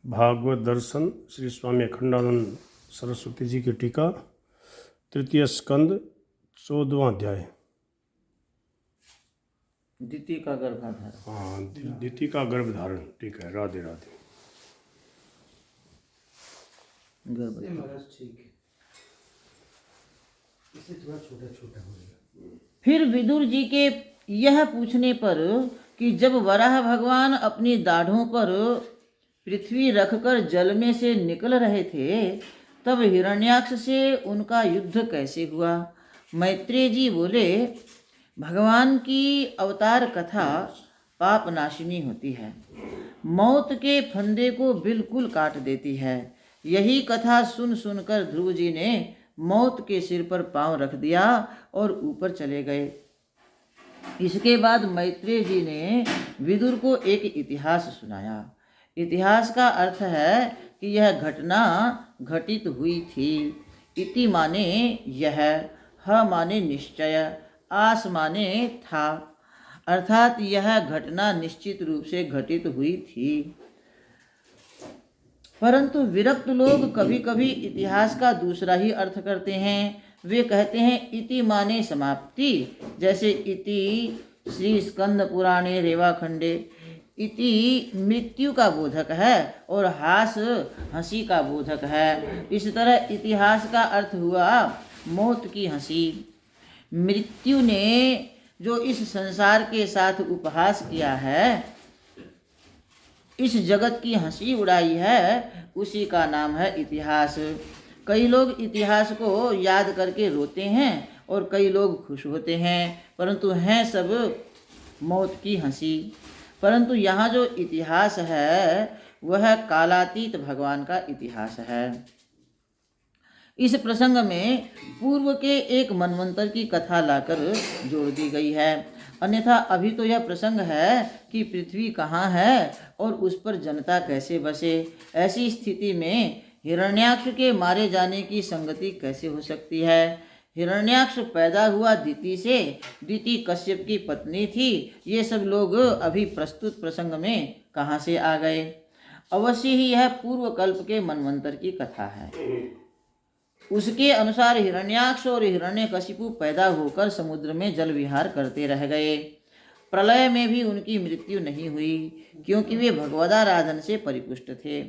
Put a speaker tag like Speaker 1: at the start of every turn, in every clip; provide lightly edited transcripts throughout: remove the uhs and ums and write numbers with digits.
Speaker 1: भागवत दर्शन श्री स्वामी अखंडानंद सरस्वती जी की टीका, तृतीय स्कंद, 14वां अध्याय।
Speaker 2: द्वितीय का गर्भाधारण।
Speaker 1: हाँ, द्वितीय का गर्भधारण। ठीक है, राधे राधे।
Speaker 2: ठीक है, इसे थोड़ा छोटा छोटा होगा। फिर विदुर जी के यह पूछने पर कि जब वराह भगवान अपनी दाढ़ों पर पृथ्वी रखकर जल में से निकल रहे थे तब हिरण्याक्ष से उनका युद्ध कैसे हुआ। मैत्रेय जी बोले, भगवान की अवतार कथा पाप नाशिनी होती है, मौत के फंदे को बिल्कुल काट देती है। यही कथा सुन सुनकर ध्रुव जी ने मौत के सिर पर पांव रख दिया और ऊपर चले गए। इसके बाद मैत्रेय जी ने विदुर को एक इतिहास सुनाया। इतिहास का अर्थ है कि यह घटना घटित हुई थी। इति माने यह, ह माने निश्चय, आस माने था, अर्थात यह घटना निश्चित रूप से घटित हुई थी। परंतु विरक्त लोग कभी कभी इतिहास का दूसरा ही अर्थ करते हैं। वे कहते हैं इति माने समाप्ति, जैसे इति श्री स्कंद पुराणे रेवाखंडे। इति मृत्यु का बोधक है और हास हंसी का बोधक है। इस तरह इतिहास का अर्थ हुआ मौत की हंसी। मृत्यु ने जो इस संसार के साथ उपहास किया है, इस जगत की हंसी उड़ाई है, उसी का नाम है इतिहास। कई लोग इतिहास को याद करके रोते हैं और कई लोग खुश होते हैं, परंतु हैं सब मौत की हंसी। परंतु यहाँ जो इतिहास है वह कालातीत भगवान का इतिहास है। इस प्रसंग में पूर्व के एक मनवंतर की कथा लाकर जोड़ दी गई है। अन्यथा अभी तो यह प्रसंग है कि पृथ्वी कहाँ है और उस पर जनता कैसे बसे। ऐसी स्थिति में हिरण्याक्ष के मारे जाने की संगति कैसे हो सकती है। हिरण्याक्ष पैदा हुआ दिति से, दिति कश्यप की पत्नी थी। ये सब लोग अभी प्रस्तुत प्रसंग में कहाँ से आ गए। अवश्य ही यह पूर्व कल्प के मनवंतर की कथा है। उसके अनुसार हिरण्याक्ष और हिरण्यकशिपु पैदा होकर समुद्र में जल विहार करते रह गए। प्रलय में भी उनकी मृत्यु नहीं हुई, क्योंकि वे भगवदाराधन से परिपुष्ट थे।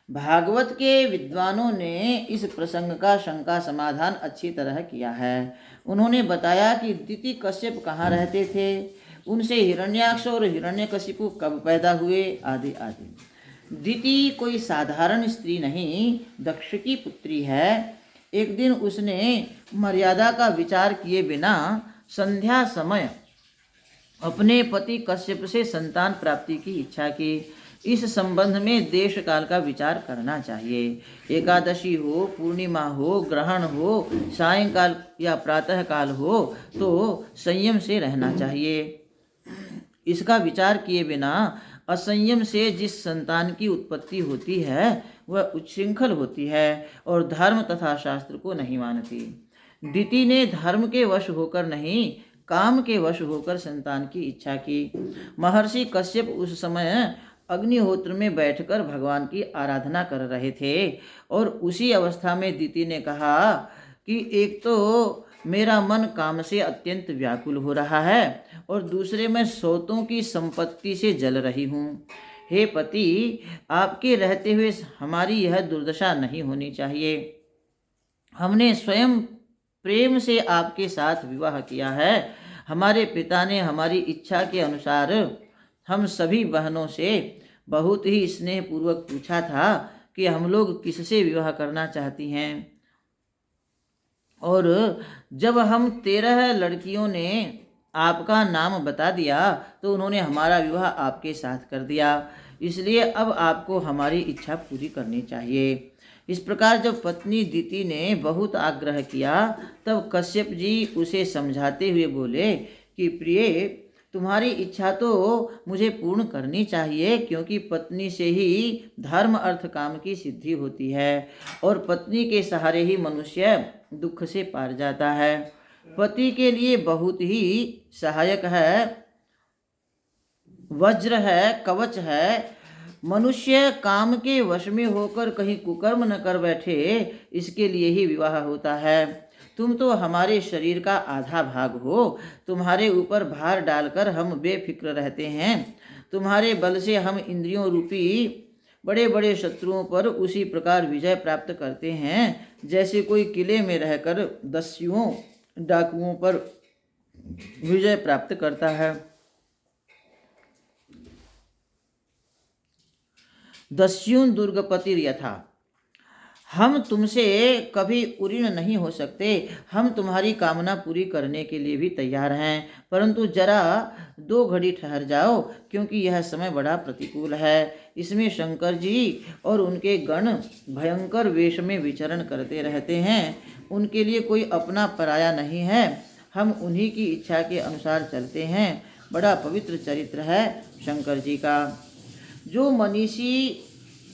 Speaker 2: भागवत के विद्वानों ने इस प्रसंग का शंका समाधान अच्छी तरह किया है। उन्होंने बताया कि दिति कश्यप कहाँ रहते थे, उनसे हिरण्याक्ष और हिरण्यकशिपु कब पैदा हुए, आदि आदि। दिति कोई साधारण स्त्री नहीं, दक्ष की पुत्री है। एक दिन उसने मर्यादा का विचार किए बिना संध्या समय अपने पति कश्यप से संतान प्राप्ति की इच्छा की। इस संबंध में देश काल का विचार करना चाहिए। एकादशी हो, पूर्णिमा हो, ग्रहण हो, सायंकाल या प्रातः काल हो तो संयम से रहना चाहिए। इसका विचार किए बिना असंयम से जिस संतान की उत्पत्ति होती है वह उच्छृंखल होती है और धर्म तथा शास्त्र को नहीं मानती। दिति ने धर्म के वश होकर नहीं, काम के वश होकर संतान की इच्छा की। महर्षि कश्यप उस समय अग्निहोत्र में बैठकर भगवान की आराधना कर रहे थे और उसी अवस्था में दिति ने कहा कि एक तो मेरा मन काम से अत्यंत व्याकुल हो रहा है और दूसरे मैं सौतों की संपत्ति से जल रही हूँ। हे पति, आपके रहते हुए हमारी यह दुर्दशा नहीं होनी चाहिए। हमने स्वयं प्रेम से आपके साथ विवाह किया है। हमारे पिता ने हमारी इच्छा के अनुसार हम सभी बहनों से बहुत ही स्नेहपूर्वक पूछा था कि हम लोग किससे विवाह करना चाहती हैं, और जब हम 13 लड़कियों ने आपका नाम बता दिया तो उन्होंने हमारा विवाह आपके साथ कर दिया। इसलिए अब आपको हमारी इच्छा पूरी करनी चाहिए। इस प्रकार जब पत्नी दिति ने बहुत आग्रह किया तब कश्यप जी उसे समझाते हुए बोले कि प्रिय, तुम्हारी इच्छा तो मुझे पूर्ण करनी चाहिए, क्योंकि पत्नी से ही धर्म अर्थ काम की सिद्धि होती है और पत्नी के सहारे ही मनुष्य दुख से पार जाता है। पति के लिए बहुत ही सहायक है, वज्र है, कवच है, मनुष्य काम के वश में होकर कहीं कुकर्म न कर बैठे, इसके लिए ही विवाह होता है। तुम तो हमारे शरीर का आधा भाग हो। तुम्हारे ऊपर भार डालकर हम बेफिक्र रहते हैं। तुम्हारे बल से हम इंद्रियों रूपी बड़े बड़े शत्रुओं पर उसी प्रकार विजय प्राप्त करते हैं जैसे कोई किले में रहकर दस्युओं डाकुओं पर विजय प्राप्त करता है। दस्युन दुर्गपतिर यथा। हम तुमसे कभी उरीण नहीं हो सकते। हम तुम्हारी कामना पूरी करने के लिए भी तैयार हैं, परंतु जरा 2 घड़ी ठहर जाओ, क्योंकि यह समय बड़ा प्रतिकूल है। इसमें शंकर जी और उनके गण भयंकर वेश में विचरण करते रहते हैं। उनके लिए कोई अपना पराया नहीं है। हम उन्हीं की इच्छा के अनुसार चलते हैं। बड़ा पवित्र चरित्र है शंकर जी का। जो मनीषी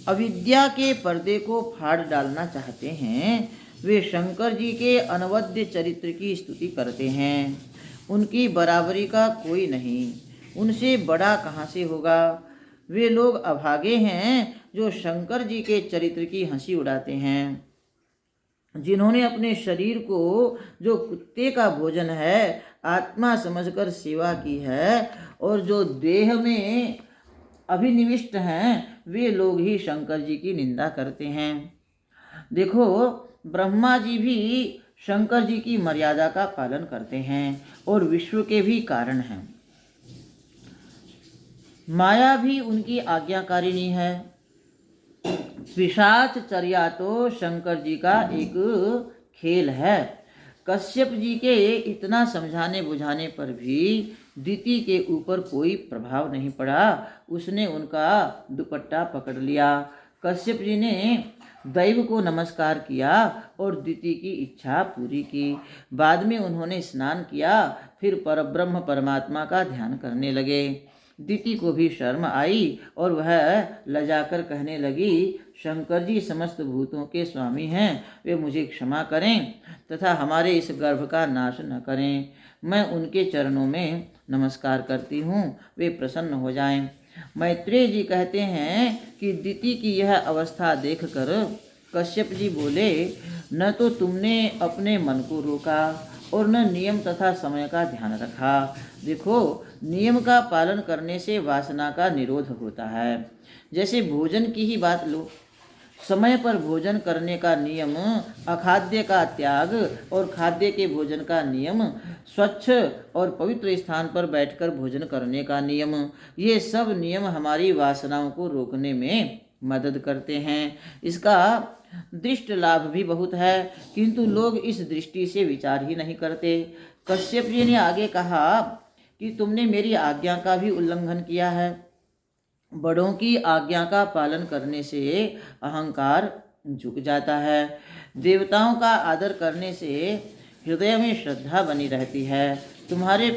Speaker 2: अविद्या के पर्दे को फाड़ डालना चाहते हैं, वे शंकर जी के अनवद्य चरित्र की स्तुति करते हैं। उनकी बराबरी का कोई नहीं, उनसे बड़ा कहाँ से होगा। वे लोग अभागे हैं जो शंकर जी के चरित्र की हंसी उड़ाते हैं। जिन्होंने अपने शरीर को, जो कुत्ते का भोजन है, आत्मा समझकर सेवा की है, और जो देह में अभिनिविष्ट हैं, वे लोग ही शंकर जी की निंदा करते हैं। देखो, ब्रह्मा जी भी शंकर जी की मर्यादा का पालन करते हैं और विश्व के भी कारण हैं। माया भी उनकी आज्ञाकारिणी है। पिशाच चर्या तो शंकर जी का एक खेल है। कश्यप जी के इतना समझाने बुझाने पर भी दिति के ऊपर कोई प्रभाव नहीं पड़ा। उसने उनका दुपट्टा पकड़ लिया। कश्यप जी ने दैव को नमस्कार किया और दिति की इच्छा पूरी की। बाद में उन्होंने स्नान किया, फिर परब्रह्म परमात्मा का ध्यान करने लगे। दिति को भी शर्म आई और वह लजाकर कहने लगी, शंकर जी समस्त भूतों के स्वामी हैं, वे मुझे क्षमा करें तथा हमारे इस गर्भ का नाश न करें। मैं उनके चरणों में नमस्कार करती हूँ, वे प्रसन्न हो जाएं। मैत्रेय जी कहते हैं कि दिति की यह अवस्था देखकर कश्यप जी बोले, न तो तुमने अपने मन को रोका और न नियम तथा समय का ध्यान रखा। देखो, नियम का पालन करने से वासना का निरोध होता है। जैसे भोजन की ही बात लो, समय पर भोजन करने का नियम, अखाद्य का त्याग और खाद्य के भोजन का नियम, स्वच्छ और पवित्र स्थान पर बैठकर भोजन करने का नियम, ये सब नियम हमारी वासनाओं को रोकने में मदद करते हैं। इसका दृष्ट लाभ भी बहुत है, किंतु लोग इस दृष्टि से विचार ही नहीं करते। कश्यप जी ने आगे कहा कि तुमने मेरी आज्ञा का भी उल्लंघन किया है। बड़ों की आज्ञा का पालन करने से अहंकार झुक जाता है। देवताओं का आदर करने से हृदय में श्रद्धा बनी रहती है। तुम्हारे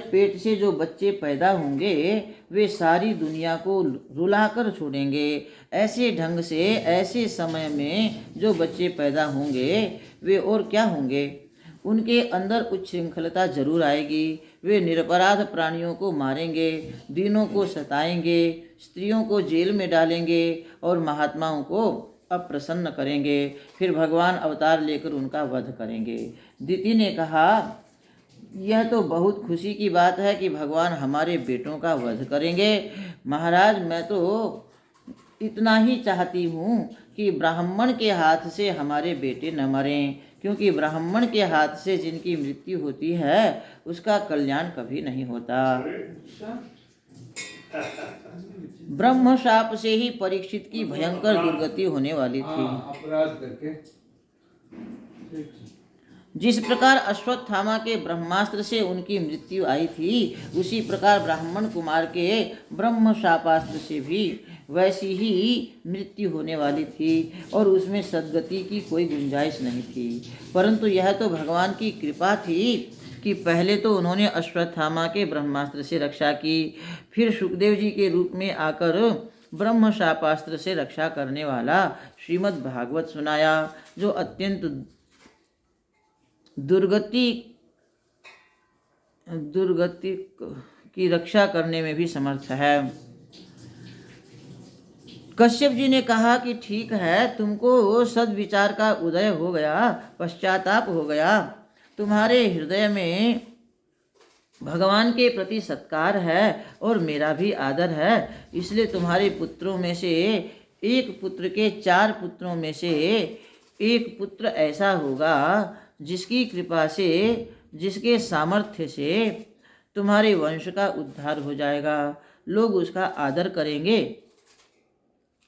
Speaker 2: पेट से जो बच्चे पैदा होंगे, वे सारी दुनिया को रुलाकर छोड़ेंगे। ऐसे ढंग से ऐसे समय में जो बच्चे पैदा होंगे, वे और क्या होंगे। उनके अंदर उच्छृंखलता जरूर आएगी। वे निरपराध प्राणियों को मारेंगे, दीनों को सताएंगे, स्त्रियों को जेल में डालेंगे और महात्माओं को अप्रसन्न करेंगे। फिर भगवान अवतार लेकर उनका वध करेंगे। दिति ने कहा, यह तो बहुत खुशी की बात है कि भगवान हमारे बेटों का वध करेंगे। महाराज, मैं तो इतना ही चाहती हूँ कि ब्राह्मण के हाथ से हमारे बेटे न मरें, क्योंकि ब्राह्मण के हाथ से जिनकी मृत्यु होती है उसका कल्याण कभी नहीं होता। ब्रह्म शाप से ही परीक्षित की भयंकर दुर्गति होने वाली थी।
Speaker 3: अपराध करके
Speaker 2: जिस प्रकार अश्वत्थामा के ब्रह्मास्त्र से उनकी मृत्यु आई थी, उसी प्रकार ब्राह्मण कुमार के ब्रह्म शापास्त्र से भी वैसी ही मृत्यु होने वाली थी और उसमें सद्गति की कोई गुंजाइश नहीं थी। परंतु यह तो भगवान की कृपा थी कि पहले तो उन्होंने अश्वत्थामा के ब्रह्मास्त्र से रक्षा की, फिर सुखदेव जी के रूप में आकर ब्रह्म शापास्त्र से रक्षा करने वाला श्रीमद् भागवत सुनाया, जो अत्यंत दुर्गति की रक्षा करने में भी समर्थ है। कश्यप जी ने कहा कि ठीक है, तुमको सद्विचार का उदय हो गया, पश्चाताप हो गया, तुम्हारे हृदय में भगवान के प्रति सत्कार है और मेरा भी आदर है, इसलिए तुम्हारे पुत्रों में से एक पुत्र के 4 पुत्रों में से एक पुत्र ऐसा होगा जिसकी कृपा से, जिसके सामर्थ्य से तुम्हारे वंश का उद्धार हो जाएगा, लोग उसका आदर करेंगे,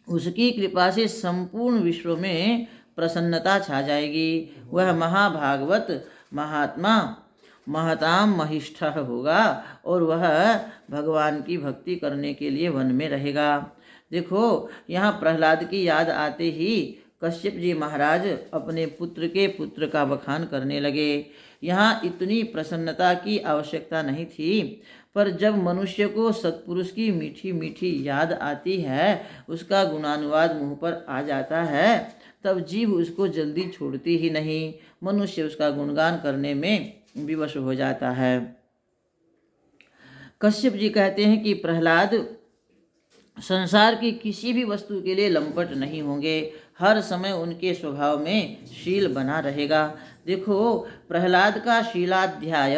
Speaker 2: उसकी कृपा से संपूर्ण विश्व में प्रसन्नता छा जाएगी। वह महाभागवत महात्मा महताम महिष्ठ होगा और वह भगवान की भक्ति करने के लिए वन में रहेगा। देखो, यहाँ प्रहलाद की याद आते ही कश्यप जी महाराज अपने पुत्र के पुत्र का बखान करने लगे। यहाँ इतनी प्रसन्नता की आवश्यकता नहीं थी, पर जब मनुष्य को सत्पुरुष की मीठी मीठी याद आती है, उसका गुणानुवाद मुँह पर आ जाता है, तब जीव उसको जल्दी छोड़ती ही नहीं, मनुष्य उसका गुणगान करने में विवश हो जाता है। कश्यप जी कहते हैं कि प्रहलाद संसार की किसी भी वस्तु के लिए लंपट नहीं होंगे, हर समय उनके स्वभाव में शील बना रहेगा। देखो, प्रहलाद का शीलाध्याय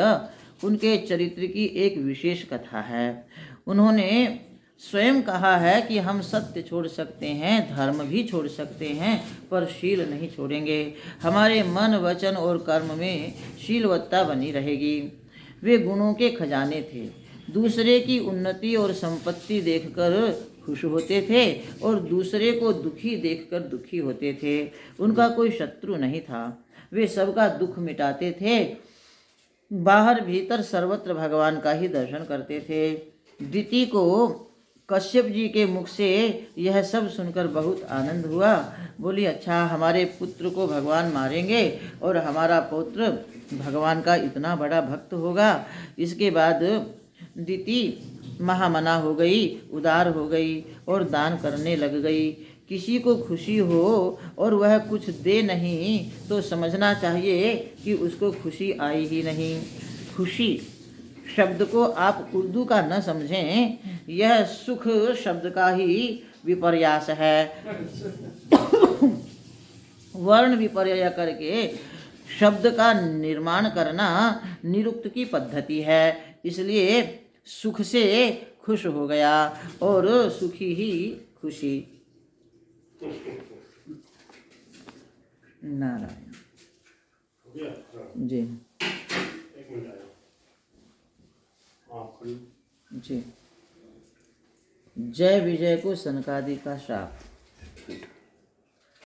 Speaker 2: उनके चरित्र की एक विशेष कथा है। उन्होंने स्वयं कहा है कि हम सत्य छोड़ सकते हैं, धर्म भी छोड़ सकते हैं, पर शील नहीं छोड़ेंगे। हमारे मन, वचन और कर्म में शीलवत्ता बनी रहेगी। वे गुणों के खजाने थे, दूसरे की उन्नति और संपत्ति देखकर खुश होते थे और दूसरे को दुखी देखकर दुखी होते थे। उनका कोई शत्रु नहीं था, वे सबका दुख मिटाते थे, बाहर भीतर सर्वत्र भगवान का ही दर्शन करते थे। दिति को कश्यप जी के मुख से यह सब सुनकर बहुत आनंद हुआ। बोली, अच्छा, हमारे पुत्र को भगवान मारेंगे और हमारा पुत्र भगवान का इतना बड़ा भक्त होगा। इसके बाद दिति महामना हो गई, उदार हो गई और दान करने लग गई। किसी को खुशी हो और वह कुछ दे नहीं तो समझना चाहिए कि उसको खुशी आई ही नहीं। खुशी शब्द को आप उर्दू का न समझें, यह सुख शब्द का ही विपर्यास है। वर्ण विपर्य करके शब्द का निर्माण करना निरुक्त की पद्धति है। इसलिए सुख से खुश हो गया और सुखी ही खुशी। नारायण जी जी। जय विजय को सनकादि का श्राप।